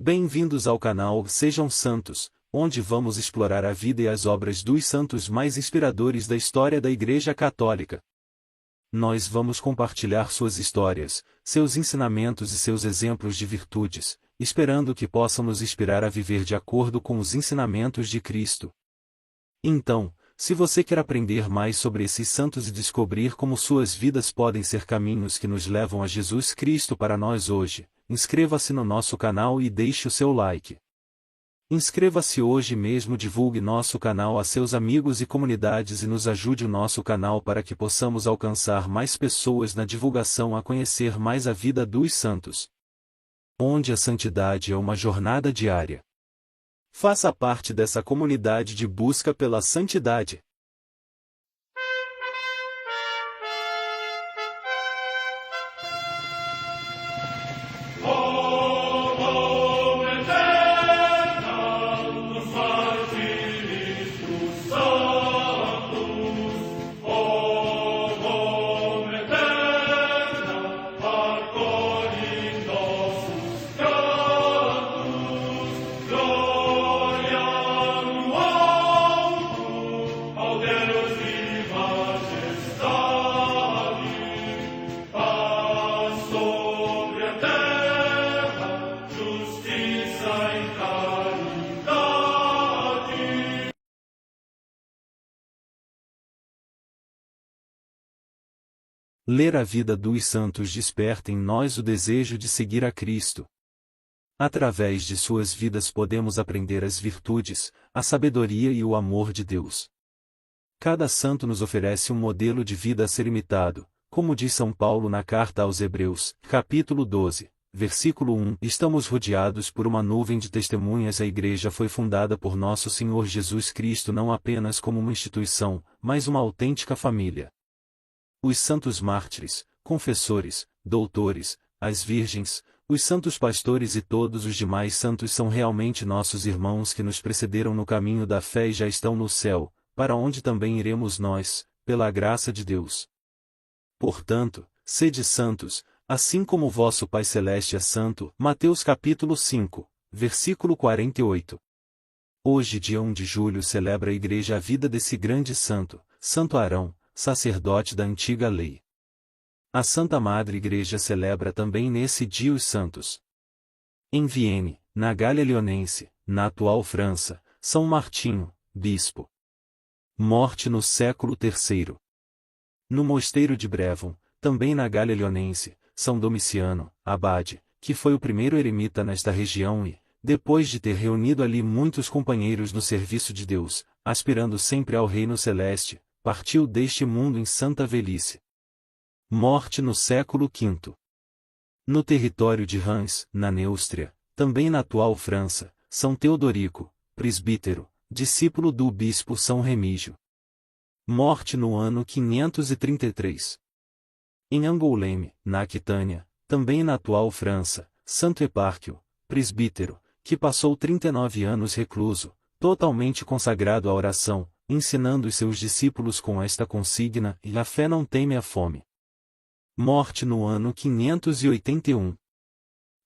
Bem-vindos ao canal Sejam Santos, onde vamos explorar a vida e as obras dos santos mais inspiradores da história da Igreja Católica. Nós vamos compartilhar suas histórias, seus ensinamentos e seus exemplos de virtudes, esperando que possam nos inspirar a viver de acordo com os ensinamentos de Cristo. Então, se você quer aprender mais sobre esses santos e descobrir como suas vidas podem ser caminhos que nos levam a Jesus Cristo para nós hoje, inscreva-se no nosso canal e deixe o seu like. Inscreva-se hoje mesmo, divulgue nosso canal a seus amigos e comunidades e nos ajude o nosso canal para que possamos alcançar mais pessoas na divulgação a conhecer mais a vida dos santos, onde a santidade é uma jornada diária. Faça parte dessa comunidade de busca pela santidade. Ler a vida dos santos desperta em nós o desejo de seguir a Cristo. Através de suas vidas podemos aprender as virtudes, a sabedoria e o amor de Deus. Cada santo nos oferece um modelo de vida a ser imitado, como diz São Paulo na carta aos Hebreus, capítulo 12, versículo 1. Estamos rodeados por uma nuvem de testemunhas. A Igreja foi fundada por nosso Senhor Jesus Cristo não apenas como uma instituição, mas uma autêntica família. Os santos mártires, confessores, doutores, as virgens, os santos pastores e todos os demais santos são realmente nossos irmãos que nos precederam no caminho da fé e já estão no céu, para onde também iremos nós, pela graça de Deus. Portanto, sede santos, assim como o vosso Pai Celeste é santo. Mateus capítulo 5, versículo 48. Hoje, dia 1 de julho, celebra a Igreja a vida desse grande santo, Santo Arão, sacerdote da antiga lei. A Santa Madre Igreja celebra também nesse dia os santos. Em Vienne, na Gália Leonense, na atual França, São Martinho, bispo. Morte no século III. No mosteiro de Brevon, também na Gália Leonense, São Domiciano, abade, que foi o primeiro eremita nesta região e, depois de ter reunido ali muitos companheiros no serviço de Deus, aspirando sempre ao reino celeste, partiu deste mundo em santa velhice. Morte no século V. No território de Reims, na Neústria, também na atual França, São Teodorico, presbítero, discípulo do bispo São Remígio. Morte no ano 533. Em Angoulême, na Aquitânia, também na atual França, Santo Epárquio, presbítero, que passou 39 anos recluso, totalmente consagrado à oração, ensinando os seus discípulos com esta consigna: e a fé não teme a fome. Morte no ano 581.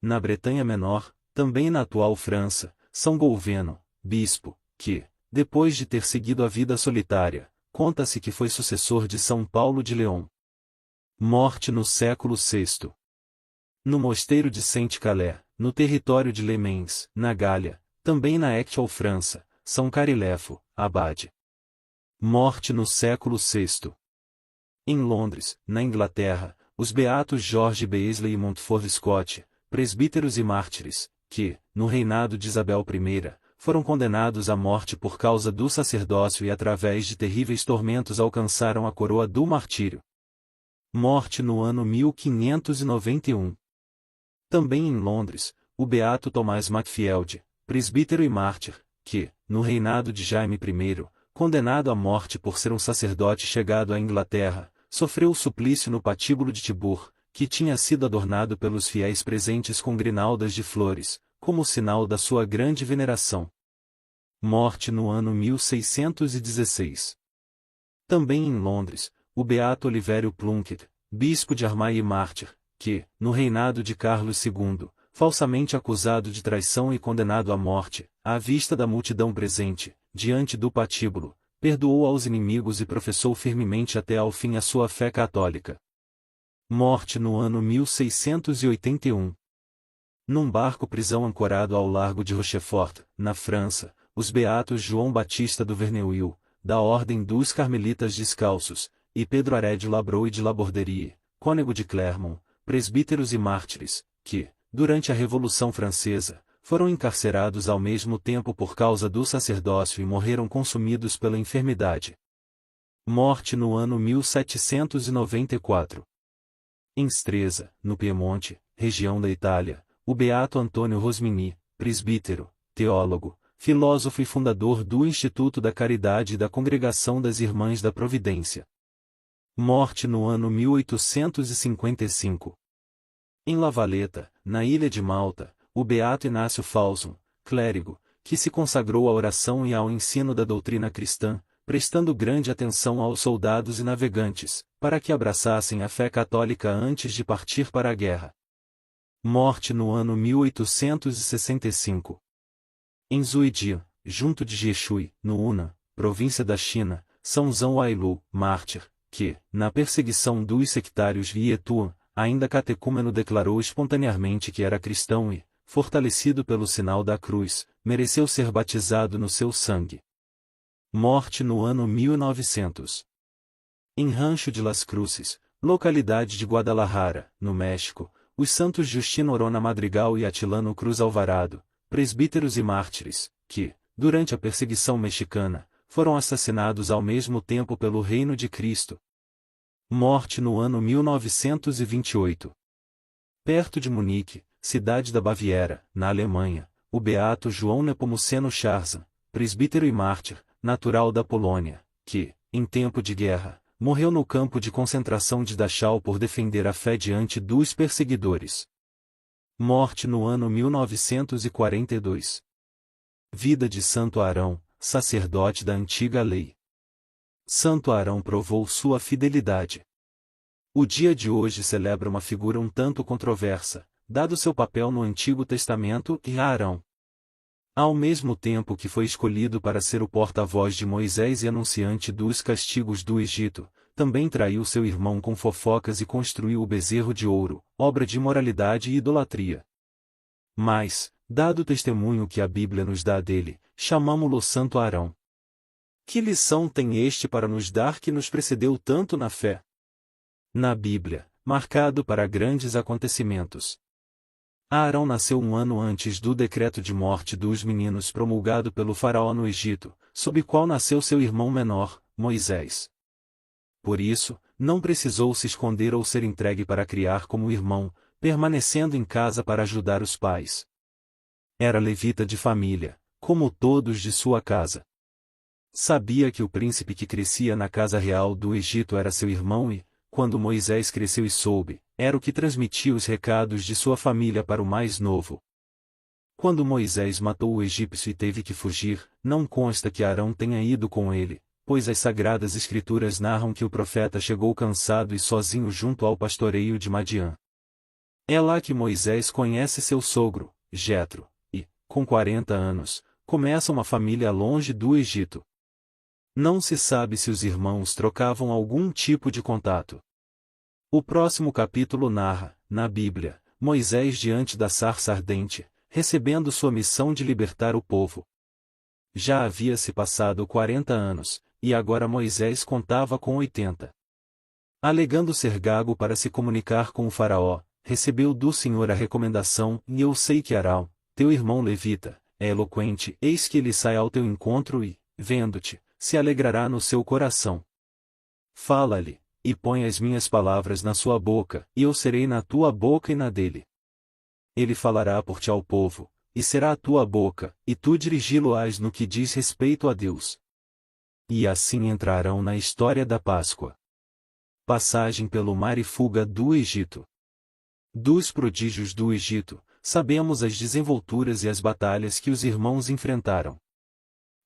Na Bretanha Menor, também na atual França, São Gouveno, bispo, que, depois de ter seguido a vida solitária, conta-se que foi sucessor de São Paulo de León. Morte no século VI. No mosteiro de Saint-Calais, no território de Le Mans, na Gália, também na actual França, São Carilefo, abade. Morte no século VI. Em Londres, na Inglaterra, os beatos George Beasley e Montfort Scott, presbíteros e mártires, que, no reinado de Isabel I, foram condenados à morte por causa do sacerdócio e através de terríveis tormentos alcançaram a coroa do martírio. Morte no ano 1591. Também em Londres, o beato Tomás Macfield, presbítero e mártir, que, no reinado de Jaime I, condenado à morte por ser um sacerdote chegado à Inglaterra, sofreu o suplício no patíbulo de Tibur, que tinha sido adornado pelos fiéis presentes com grinaldas de flores, como sinal da sua grande veneração. Morte no ano 1616. Também em Londres, o beato Olivério Plunkett, bispo de Armagh e mártir, que, no reinado de Carlos II, falsamente acusado de traição e condenado à morte, à vista da multidão presente, diante do patíbulo, perdoou aos inimigos e professou firmemente até ao fim a sua fé católica. Morte no ano 1681. Num barco-prisão ancorado ao largo de Rochefort, na França, os beatos João Batista do Verneuil, da Ordem dos Carmelitas Descalços, e Pedro Arédio Labrou e de Laborderie, cônego de Clermont, presbíteros e mártires, que, durante a Revolução Francesa, foram encarcerados ao mesmo tempo por causa do sacerdócio e morreram consumidos pela enfermidade. Morte no ano 1794. Em Stresa, no Piemonte, região da Itália, o beato Antônio Rosmini, presbítero, teólogo, filósofo e fundador do Instituto da Caridade e da Congregação das Irmãs da Providência. Morte no ano 1855. Em La Valeta, na ilha de Malta, o beato Inácio Falson, clérigo, que se consagrou à oração e ao ensino da doutrina cristã, prestando grande atenção aos soldados e navegantes, para que abraçassem a fé católica antes de partir para a guerra. Morte no ano 1865. Em Zuidian, junto de Jieshui, no Hunan, província da China, São Zhão Ailu, mártir, que, na perseguição dos sectários Vietuan, ainda catecúmeno declarou espontaneamente que era cristão e, fortalecido pelo sinal da cruz, mereceu ser batizado no seu sangue. Morte no ano 1900. Em Rancho de Las Cruces, localidade de Guadalajara, no México, os santos Justino Orona Madrigal e Atilano Cruz Alvarado, presbíteros e mártires, que, durante a perseguição mexicana, foram assassinados ao mesmo tempo pelo Reino de Cristo. Morte no ano 1928. Perto de Munique, cidade da Baviera, na Alemanha, o beato João Nepomuceno Charzan, presbítero e mártir, natural da Polônia, que, em tempo de guerra, morreu no campo de concentração de Dachau por defender a fé diante dos perseguidores. Morte no ano 1942. Vida de Santo Arão, sacerdote da antiga lei. Santo Arão provou sua fidelidade. O dia de hoje celebra uma figura um tanto controversa, dado seu papel no Antigo Testamento e a Arão. Ao mesmo tempo que foi escolhido para ser o porta-voz de Moisés e anunciante dos castigos do Egito, também traiu seu irmão com fofocas e construiu o bezerro de ouro, obra de imoralidade e idolatria. Mas, dado o testemunho que a Bíblia nos dá dele, chamamo-lo Santo Arão. Que lição tem este para nos dar que nos precedeu tanto na fé? Na Bíblia, marcado para grandes acontecimentos. Arão nasceu um ano antes do decreto de morte dos meninos promulgado pelo faraó no Egito, sob o qual nasceu seu irmão menor, Moisés. Por isso, não precisou se esconder ou ser entregue para criar como irmão, permanecendo em casa para ajudar os pais. Era levita de família, como todos de sua casa. Sabia que o príncipe que crescia na casa real do Egito era seu irmão e, quando Moisés cresceu e soube, era o que transmitia os recados de sua família para o mais novo. Quando Moisés matou o egípcio e teve que fugir, não consta que Arão tenha ido com ele, pois as sagradas escrituras narram que o profeta chegou cansado e sozinho junto ao pastoreio de Madiã. É lá que Moisés conhece seu sogro, Jetro, e, com 40 anos, começa uma família longe do Egito. Não se sabe se os irmãos trocavam algum tipo de contato. O próximo capítulo narra, na Bíblia, Moisés diante da sarça ardente, recebendo sua missão de libertar o povo. Já havia se passado 40 anos, e agora Moisés contava com 80. Alegando ser gago para se comunicar com o faraó, recebeu do Senhor a recomendação: e eu sei que Arão, teu irmão levita, é eloquente, eis que ele sai ao teu encontro e, vendo-te, se alegrará no seu coração. Fala-lhe, e põe as minhas palavras na sua boca, e eu serei na tua boca e na dele. Ele falará por ti ao povo, e será a tua boca, e tu dirigi-lo-ás no que diz respeito a Deus. E assim entrarão na história da Páscoa. Passagem pelo mar e fuga do Egito. Dos prodígios do Egito, sabemos as desenvolturas e as batalhas que os irmãos enfrentaram.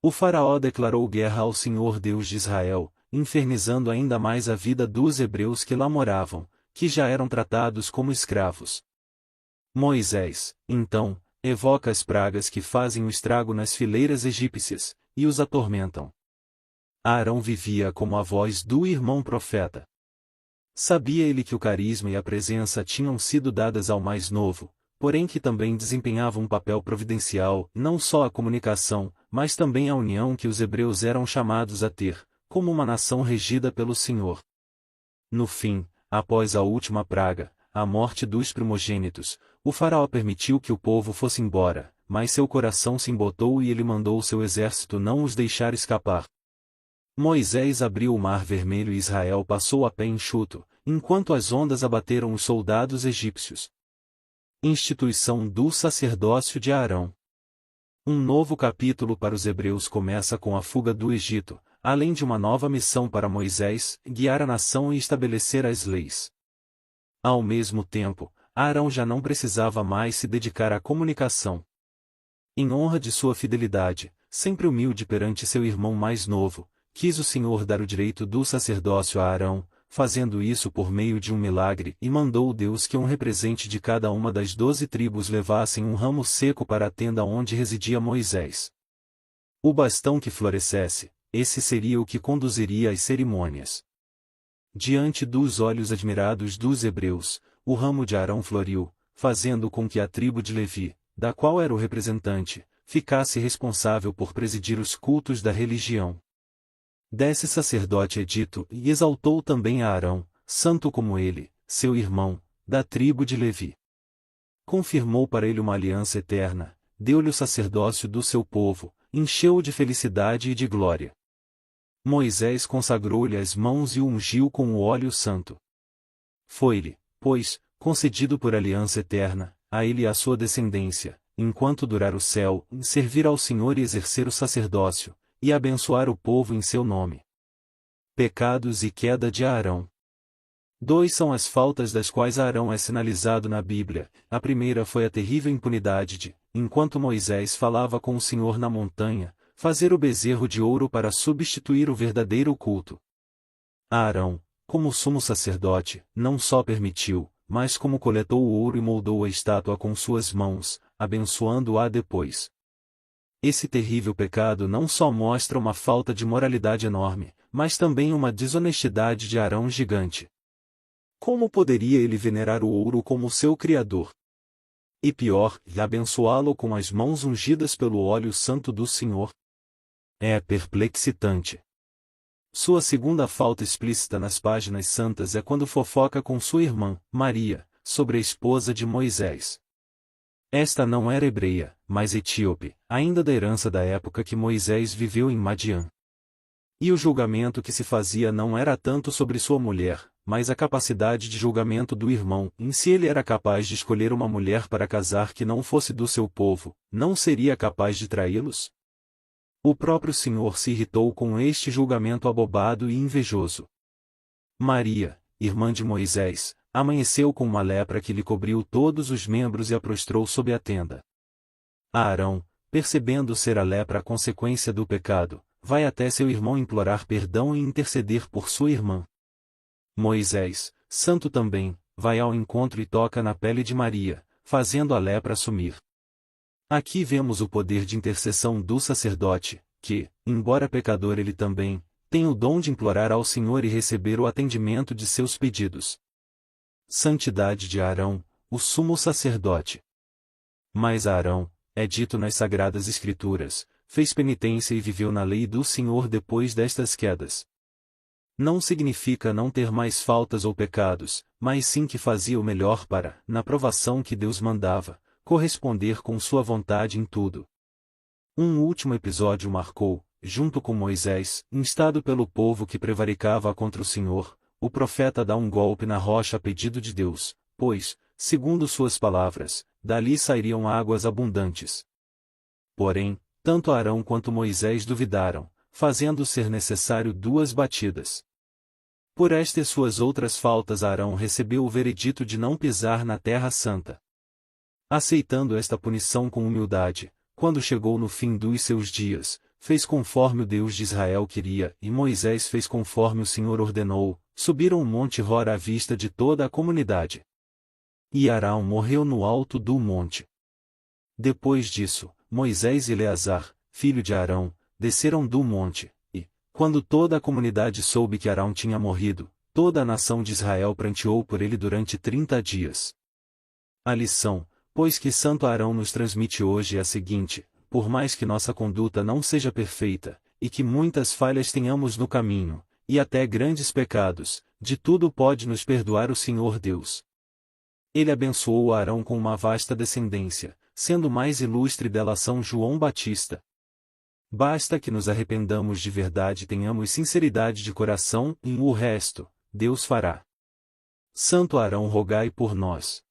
O faraó declarou guerra ao Senhor Deus de Israel, infernizando ainda mais a vida dos hebreus que lá moravam, que já eram tratados como escravos. Moisés, então, evoca as pragas que fazem o estrago nas fileiras egípcias, e os atormentam. Arão vivia como a voz do irmão profeta. Sabia ele que o carisma e a presença tinham sido dadas ao mais novo, porém que também desempenhava um papel providencial, não só a comunicação, mas também a união que os hebreus eram chamados a ter, como uma nação regida pelo Senhor. No fim, após a última praga, a morte dos primogênitos, o faraó permitiu que o povo fosse embora, mas seu coração se embotou e ele mandou seu exército não os deixar escapar. Moisés abriu o mar vermelho e Israel passou a pé enxuto, enquanto as ondas abateram os soldados egípcios. Instituição do sacerdócio de Arão. Um novo capítulo para os hebreus começa com a fuga do Egito, além de uma nova missão para Moisés, guiar a nação e estabelecer as leis. Ao mesmo tempo, Arão já não precisava mais se dedicar à comunicação. Em honra de sua fidelidade, sempre humilde perante seu irmão mais novo, quis o Senhor dar o direito do sacerdócio a Arão, fazendo isso por meio de um milagre, e mandou Deus que um representante de cada uma das 12 tribos levassem um ramo seco para a tenda onde residia Moisés. O bastão que florescesse, esse seria o que conduziria às cerimônias. Diante dos olhos admirados dos hebreus, o ramo de Arão floriu, fazendo com que a tribo de Levi, da qual era o representante, ficasse responsável por presidir os cultos da religião. Desse sacerdote edito e exaltou também a Arão, santo como ele, seu irmão, da tribo de Levi. Confirmou para ele uma aliança eterna, deu-lhe o sacerdócio do seu povo, encheu-o de felicidade e de glória. Moisés consagrou-lhe as mãos e o ungiu com o óleo santo. Foi-lhe, pois, concedido por aliança eterna, a ele e à sua descendência, enquanto durar o céu, servir ao Senhor e exercer o sacerdócio, e abençoar o povo em seu nome. Pecados e queda de Arão. 2 são as faltas das quais Arão é sinalizado na Bíblia. A primeira foi a terrível impunidade de, enquanto Moisés falava com o Senhor na montanha, fazer o bezerro de ouro para substituir o verdadeiro culto. Arão, como sumo sacerdote, não só permitiu, mas como coletou o ouro e moldou a estátua com suas mãos, abençoando-a depois. Esse terrível pecado não só mostra uma falta de moralidade enorme, mas também uma desonestidade de Arão gigante. Como poderia ele venerar o ouro como seu criador? E pior, abençoá-lo com as mãos ungidas pelo óleo santo do Senhor? É perplexitante. Sua segunda falta explícita nas páginas santas é quando fofoca com sua irmã, Maria, sobre a esposa de Moisés. Esta não era hebreia, mas etíope, ainda da herança da época que Moisés viveu em Madiã. E o julgamento que se fazia não era tanto sobre sua mulher, mas a capacidade de julgamento do irmão, em se ele era capaz de escolher uma mulher para casar que não fosse do seu povo, não seria capaz de traí-los? O próprio Senhor se irritou com este julgamento abobado e invejoso. Maria, irmã de Moisés, amanheceu com uma lepra que lhe cobriu todos os membros e a prostrou sob a tenda. Arão, percebendo ser a lepra a consequência do pecado, vai até seu irmão implorar perdão e interceder por sua irmã. Moisés, santo também, vai ao encontro e toca na pele de Maria, fazendo a lepra sumir. Aqui vemos o poder de intercessão do sacerdote, que, embora pecador ele também, tem o dom de implorar ao Senhor e receber o atendimento de seus pedidos. Santidade de Arão, o sumo sacerdote. Mas Arão, é dito nas Sagradas Escrituras, fez penitência e viveu na lei do Senhor depois destas quedas. Não significa não ter mais faltas ou pecados, mas sim que fazia o melhor para, na provação que Deus mandava, corresponder com sua vontade em tudo. Um último episódio marcou, junto com Moisés, instado pelo povo que prevaricava contra o Senhor, o profeta dá um golpe na rocha a pedido de Deus, pois, segundo suas palavras, dali sairiam águas abundantes. Porém, tanto Arão quanto Moisés duvidaram, fazendo ser necessário 2 batidas. Por estas suas outras faltas Arão recebeu o veredito de não pisar na terra santa. Aceitando esta punição com humildade, quando chegou no fim dos seus dias, fez conforme o Deus de Israel queria, e Moisés fez conforme o Senhor ordenou, subiram o monte Hor à vista de toda a comunidade. E Arão morreu no alto do monte. Depois disso, Moisés e Eleazar, filho de Arão, desceram do monte, e, quando toda a comunidade soube que Arão tinha morrido, toda a nação de Israel pranteou por ele durante 30 dias. A lição, pois que Santo Arão nos transmite hoje é a seguinte: por mais que nossa conduta não seja perfeita, e que muitas falhas tenhamos no caminho, e até grandes pecados, de tudo pode nos perdoar o Senhor Deus. Ele abençoou Arão com uma vasta descendência, sendo mais ilustre dela São João Batista. Basta que nos arrependamos de verdade e tenhamos sinceridade de coração, e o resto, Deus fará. Santo Arão, rogai por nós.